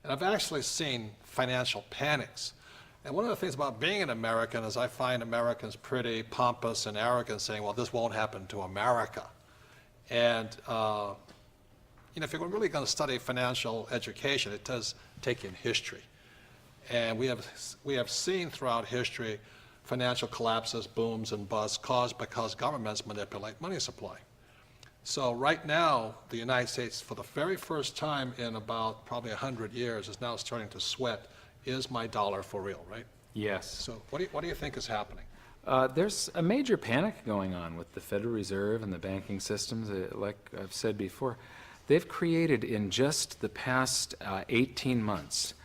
And I've actually seen financial panics. And one of the things about being an American is I find Americans pretty pompous and arrogant, saying, well, this won't happen to America. And if you're really going to study financial education, it does take in history. And we have seen throughout history financial collapses, booms, and busts caused because governments manipulate money supply. So right now, the United States, for the very first time in about probably 100 years, is now starting to sweat, is my dollar for real, right? Yes. So what do you think is happening? There's a major panic going on with the Federal Reserve and the banking systems. Like I've said before, they've created in just the past 18 months,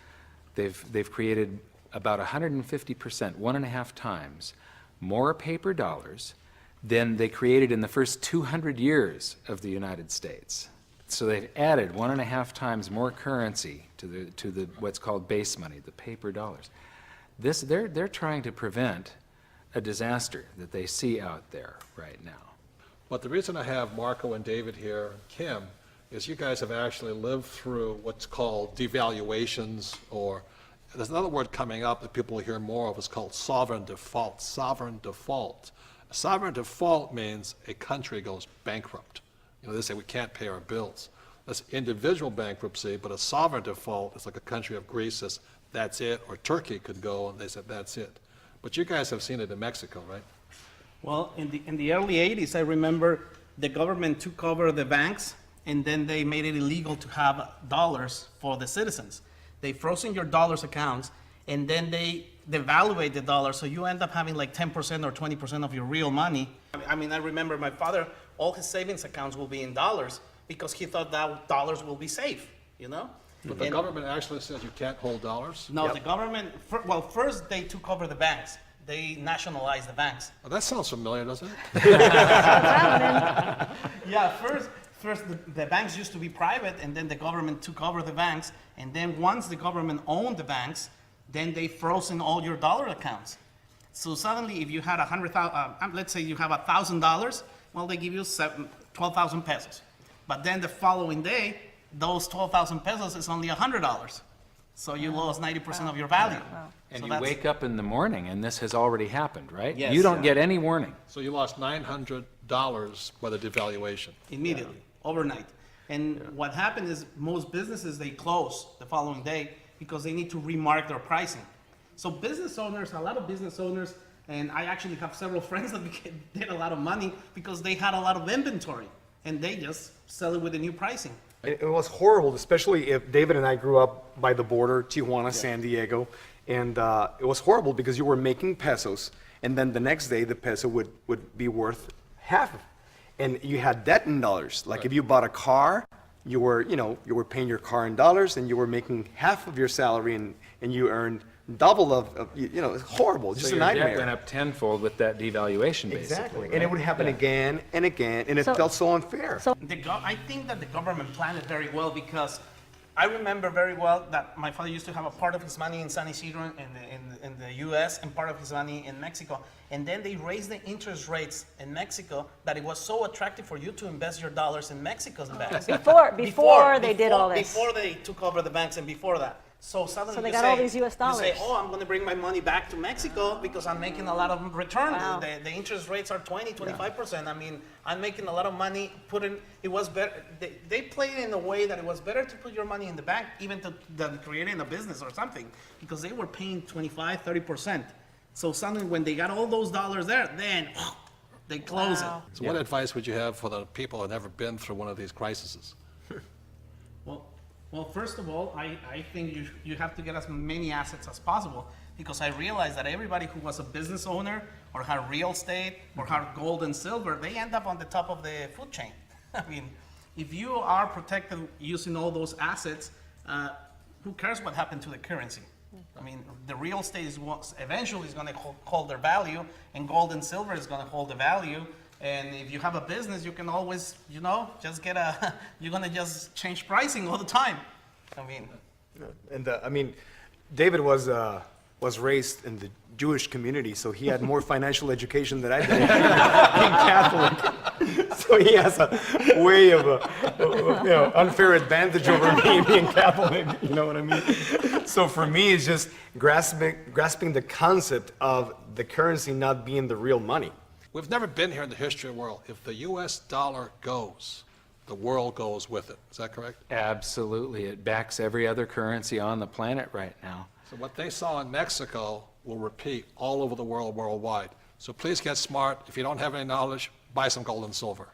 they've created about 150%, 1.5 times, more paper dollars than they created in the first 200 years of the United States. So they've added 1.5 times more currency to the what's called base money, the paper dollars. They're trying to prevent a disaster that they see out there right now. But the reason I have Marco and David here, Kim, is you guys have actually lived through what's called devaluations, or there's another word coming up that people will hear more of. It's called sovereign default. Sovereign default. Sovereign default means a country goes bankrupt. They say we can't pay our bills. That's individual bankruptcy, but a sovereign default is like a country of Greece says, that's it, or Turkey could go and they said, that's it. But you guys have seen it in Mexico, right? Well, in the early 80s, I remember the government took over the banks, and then they made it illegal to have dollars for the citizens. They frozen your dollars accounts, and then they devaluate the dollar, so you end up having like 10% or 20% of your real money. I mean, I remember my father, all his savings accounts will be in dollars because he thought that dollars will be safe, But the government actually says you can't hold dollars? No, the government, first they took over the banks. They nationalized the banks. Well, that sounds familiar, doesn't it? Yeah, first the banks used to be private, and then the government took over the banks, and then once the government owned the banks, then they frozen all your dollar accounts. So suddenly, if you had let's say you have $1,000, well, they give you 12,000 pesos. But then the following day, those 12,000 pesos is only $100. So you lost 90% of your value. Wow. And So you that's- wake up in the morning and this has already happened, right? Yes. You don't get any warning. So you lost $900 by the devaluation. Immediately, overnight. And what happened is most businesses, they close the following day because they need to remark their pricing. So business owners, a lot of business owners, and I actually have several friends that did a lot of money because they had a lot of inventory and they just sell it with the new pricing. It was horrible, especially if David and I grew up by the border, Tijuana, San Diego, and it was horrible because you were making pesos, and then the next day the peso would be worth half, and you had debt in dollars. Like if you bought a car, you were paying your car in dollars, and you were making half of your salary, and you earned double of it's horrible, just So a your debt nightmare. went up tenfold with that devaluation, basically. Exactly, right? and it would happen again and again, and it So- felt so unfair. I think that the government planned it very well because I remember very well that my father used to have a part of his money in San Isidro in the U.S. and part of his money in Mexico. And then they raised the interest rates in Mexico that it was so attractive for you to invest your dollars in Mexico's banks. Before they did all this. Before they took over the banks and before that. So suddenly So they you got say, all these US you say, dollars. oh, I'm going to bring my money back to Mexico because I'm making a lot of return. Wow. The interest rates are 25%. I mean, I'm making a lot of money. It was better. They played it in a way that it was better to put your money in the bank even than creating a business or something because they were paying 25-30%. So suddenly when they got all those dollars there, then they close Wow. it. So what advice would you have for the people who have never been through one of these crises? Well, first of all, I think you have to get as many assets as possible because I realized that everybody who was a business owner or had real estate or had gold and silver, they end up on the top of the food chain. I mean, if you are protected using all those assets, who cares what happened to the currency? I mean, the real estate is eventually is going to hold their value, and gold and silver is going to hold the value. And if you have a business, you can always, just you're going to just change pricing all the time. I mean, And I mean, David was raised in the Jewish community, so he had more financial education than I did, being Catholic. So he has a way of unfair advantage over me being Catholic, you know what I mean? So for me, it's just grasping the concept of the currency not being the real money. We've never been here in the history of the world. If the US dollar goes, the world goes with it. Is that correct? Absolutely. It backs every other currency on the planet right now. So what they saw in Mexico will repeat all over the world worldwide. So please get smart. If you don't have any knowledge, buy some gold and silver.